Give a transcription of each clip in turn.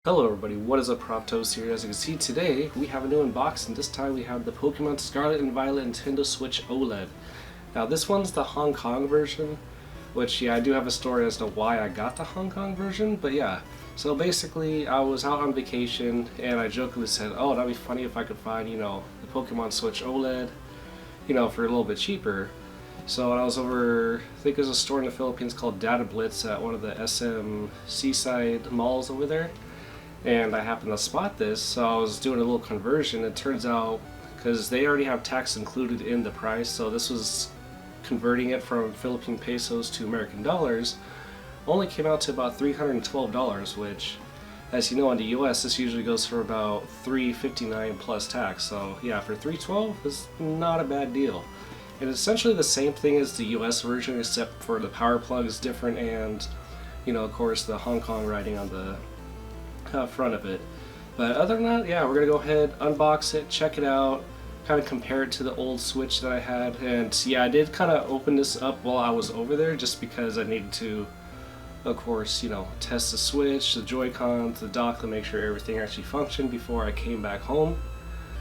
Hello everybody, what is up, Proptos here? As you can see today, we have a new unboxing. This time we have the Pokemon Scarlet and Violet Nintendo Switch OLED. Now this one's the Hong Kong version, which yeah, I do have a story as to why I got the Hong Kong version, but yeah. So basically, I was out on vacation and I jokingly said, oh, that'd be funny if I could find, the Pokemon Switch OLED, for a little bit cheaper. So I was over, I think there's a store in the Philippines called Data Blitz at one of the SM Seaside malls over there. And I happened to spot this, so I was doing a little conversion. It turns out, because they already have tax included in the price, so this was converting it from Philippine pesos to American dollars, only came out to about $312, which, as you know, in the US, this usually goes for about $359 plus tax. So yeah, for $312 is not a bad deal. And it's essentially the same thing as the US version, except for the power plug is different, and of course, the Hong Kong writing on the front of it. But other than that, yeah, we're gonna go ahead, unbox it, check it out, kind of compare it to the old Switch that I had. And yeah, I did kind of open this up while I was over there just because I needed to, of course, test the Switch, the Joy-Cons, the dock, to make sure everything actually functioned before I came back home.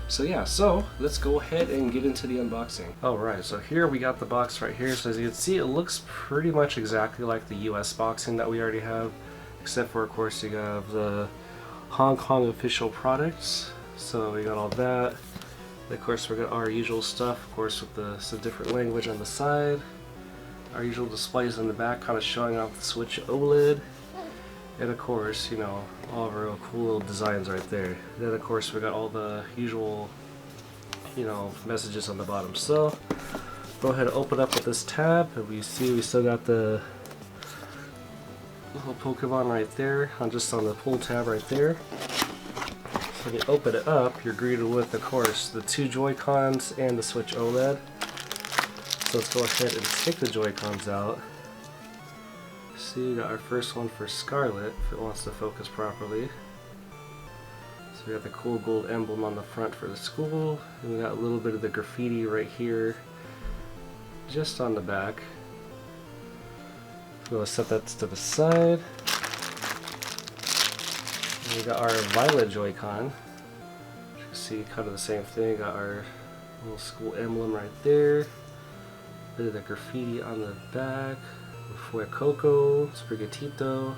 So yeah, so let's go ahead and get into the unboxing. Alright, so here we got the box right here. So as you can see, it looks pretty much exactly like the US boxing that we already have, except for, of course, you have the Hong Kong official products. So we got all that. And of course, we got our usual stuff, of course, with some different language on the side. Our usual displays in the back, kind of showing off the Switch OLED. And of course, all of our cool little designs right there. Then of course, we got all the usual, messages on the bottom. So go ahead and open up with this tab, and we still got the little Pokemon right there, just on the pull tab right there. So when you open it up, you're greeted with, of course, the two Joy-Cons and the Switch OLED. So let's go ahead and take the Joy-Cons out. See, we got our first one for Scarlet, if it wants to focus properly. So we got the cool gold emblem on the front for the school, and we got a little bit of the graffiti right here, just on the back. We'll set that to the side. And we got our Violet Joy-Con. You can see kind of the same thing. Got our little school emblem right there. Bit of the graffiti on the back. Fue Coco, Sprigatito.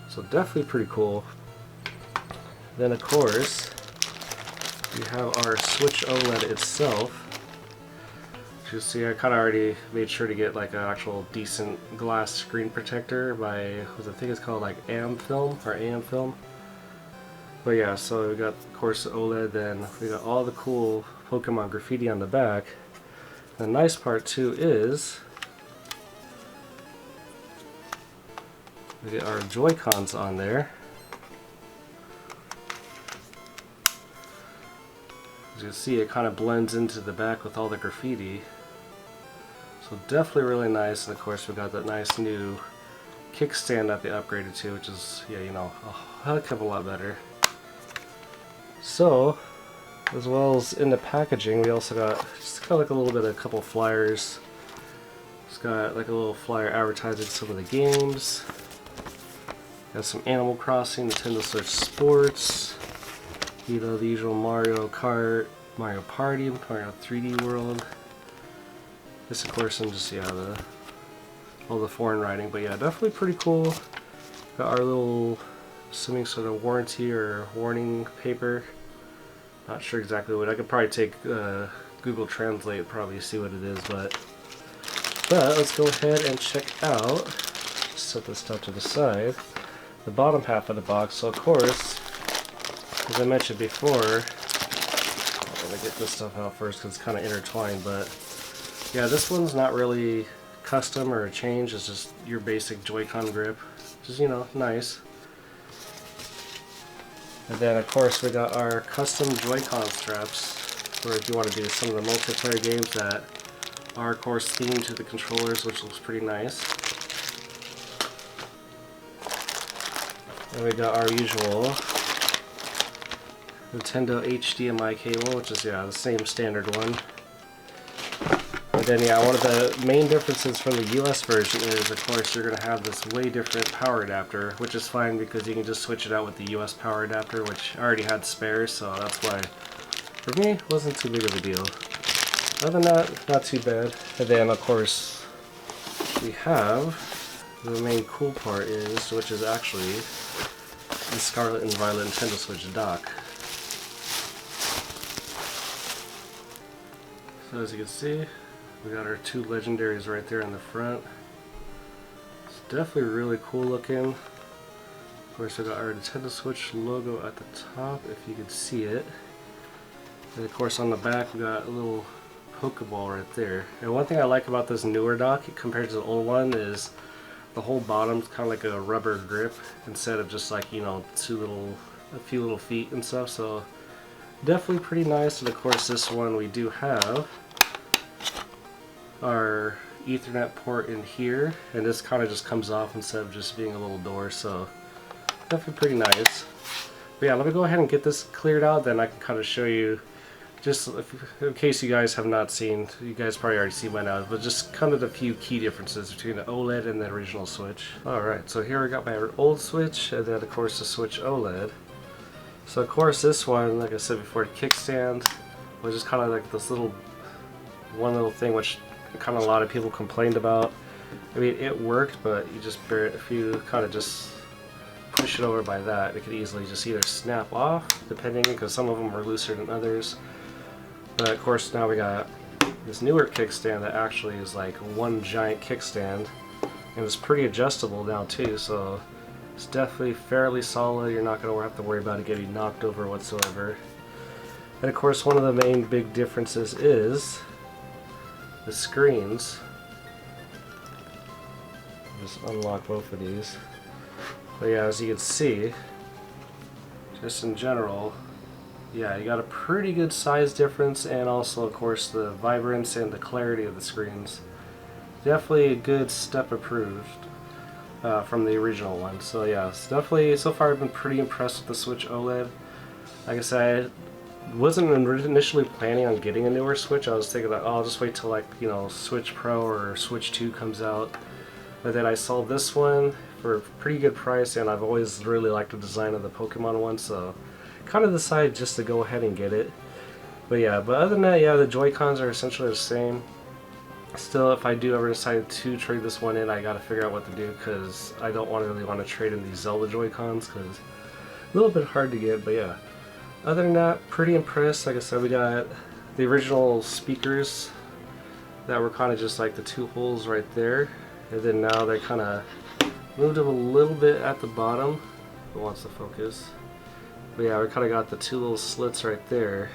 So definitely pretty cool. Then of course, we have our Switch OLED itself. You see, I kind of already made sure to get like an actual decent glass screen protector by, I think it's called like AM film. But yeah, so we got, of course, the OLED, then we got all the cool Pokemon graffiti on the back. The nice part too is we get our Joy-Cons on there. As you can see, it kind of blends into the back with all the graffiti. So definitely really nice, and of course we got that nice new kickstand that they upgraded to, which is, yeah, a heck of a lot better. So, as well as in the packaging, we also got like a couple flyers. It's got like a little flyer advertising some of the games. Got some Animal Crossing, Nintendo Switch Sports, the usual Mario Kart, Mario Party, Mario 3D World. This, of course, and just, all the foreign writing, but yeah, definitely pretty cool. Got our little, assuming sort of warranty or warning paper. Not sure exactly what. I could probably take Google Translate, probably see what it is, but let's go ahead and check out. Just set this stuff to the side. The bottom half of the box. So of course, as I mentioned before, I'm gonna get this stuff out first because it's kind of intertwined, but yeah, this one's not really custom or a change, it's just your basic Joy-Con grip, which is, nice. And then, of course, we got our custom Joy-Con straps for if you want to do some of the multiplayer games that are, of course, themed to the controllers, which looks pretty nice. And we got our usual Nintendo HDMI cable, which is, the same standard one. then yeah, one of the main differences from the US version is, of course, you're going to have this way different power adapter, which is fine because you can just switch it out with the US power adapter, which I already had spares, so that's why, for me, it wasn't too big of a deal. Other than that, not too bad. And then, of course, we have the main cool part is, which is actually the Scarlet and Violet Nintendo Switch dock. So as you can see, we got our two legendaries right there in the front. It's definitely really cool looking. Of course, we got our Nintendo Switch logo at the top, if you can see it. And of course, on the back, we got a little Pokeball right there. And one thing I like about this newer dock compared to the old one is the whole bottom's kind of like a rubber grip instead of just like, you know, a few little feet and stuff. So definitely pretty nice. And of course, this one we do have our Ethernet port in here, and this kind of just comes off instead of just being a little door, so definitely pretty nice. But yeah, let me go ahead and get this cleared out, then I can kind of show you, just in case you guys have not seen, you guys probably already see by now, but just kind of the few key differences between the OLED and the original Switch. Alright, so here we got my old Switch, and then of course the Switch OLED. So of course this one, like I said before, the kickstand was just kind of like this one little thing which kind of a lot of people complained about. I mean, it worked, but you just if you kind of just push it over by that, it could easily just either snap off, depending, because some of them are looser than others. But of course now we got this newer kickstand that actually is like one giant kickstand, and it's pretty adjustable now too, so it's definitely fairly solid. You're not going to have to worry about it getting knocked over whatsoever. And of course, one of the main big differences is the screens. Just unlock both of these. But yeah, as you can see, just in general, yeah, you got a pretty good size difference, and also of course the vibrance and the clarity of the screens. Definitely a good step improved from the original one. So yeah, it's definitely, so far I've been pretty impressed with the Switch OLED. Like I said, wasn't initially planning on getting a newer Switch. I was thinking that, oh, I'll just wait till, like, you know, Switch Pro or Switch 2 comes out. But then I saw this one for a pretty good price, and I've always really liked the design of the Pokemon one, so kind of decided just to go ahead and get it. But yeah, but other than that, yeah, the Joy-Cons are essentially the same. Still, if I do ever decide to trade this one in, I gotta figure out what to do, because I don't really want to trade in these Zelda Joy-Cons, because a little bit hard to get. But yeah, other than that, pretty impressed. Like I said, we got the original speakers that were kind of just like the two holes right there, and then now they kind of moved them a little bit at the bottom. It wants to focus. But yeah, we kind of got the two little slits right there.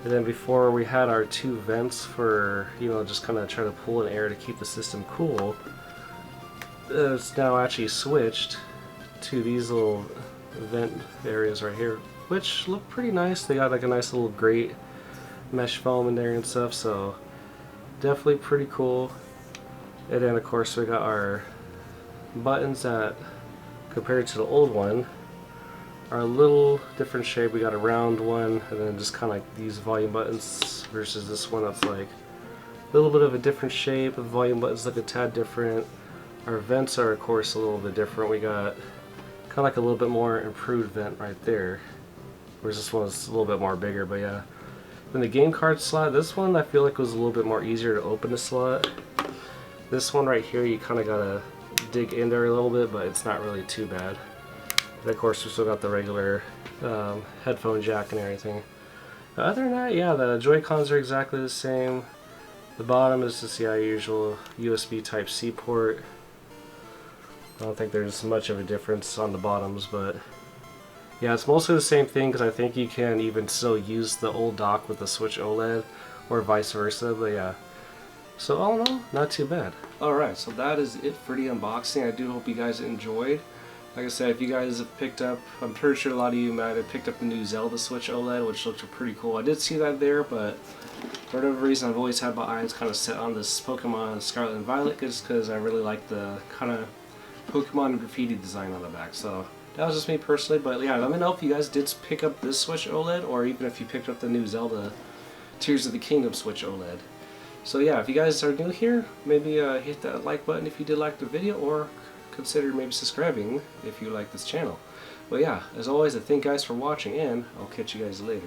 And then before we had our two vents for, you know, just kind of try to pull in air to keep the system cool. It's now actually switched to these little vent areas right here, which look pretty nice. They got like a nice little grate mesh foam in there and stuff, so definitely pretty cool. And then of course we got our buttons that, compared to the old one, are a little different shape. We got a round one, and then just kind of like these volume buttons versus this one that's like a little bit of a different shape. The volume buttons look a tad different. Our vents are of course a little bit different. We got kind of like a little bit more improved vent right there, whereas this one's a little bit more bigger. But yeah, then the game card slot, this one I feel like was a little bit more easier to open the slot. This one right here, you kind of gotta dig in there a little bit, but it's not really too bad. And of course we still got the regular headphone jack and everything. Other than that, yeah, the Joy-Cons are exactly the same. The bottom is just the usual USB Type-C port. I don't think there's much of a difference on the bottoms, but yeah, it's mostly the same thing, because I think you can even still use the old dock with the Switch OLED, or vice versa. But yeah, so all in all, not too bad. Alright, so that is it for the unboxing. I do hope you guys enjoyed. Like I said, if you guys have picked up, I'm pretty sure a lot of you might have picked up the new Zelda Switch OLED, which looked pretty cool. I did see that there, but for whatever reason, I've always had my eyes kind of set on this Pokemon Scarlet and Violet, just because I really like the kind of Pokemon graffiti design on the back. So that was just me personally, but yeah, let me know if you guys did pick up this Switch OLED, or even if you picked up the new Zelda Tears of the Kingdom Switch OLED. So yeah, if you guys are new here, maybe hit that like button if you did like the video, or consider maybe subscribing if you like this channel. But yeah, as always, I thank you guys for watching, and I'll catch you guys later.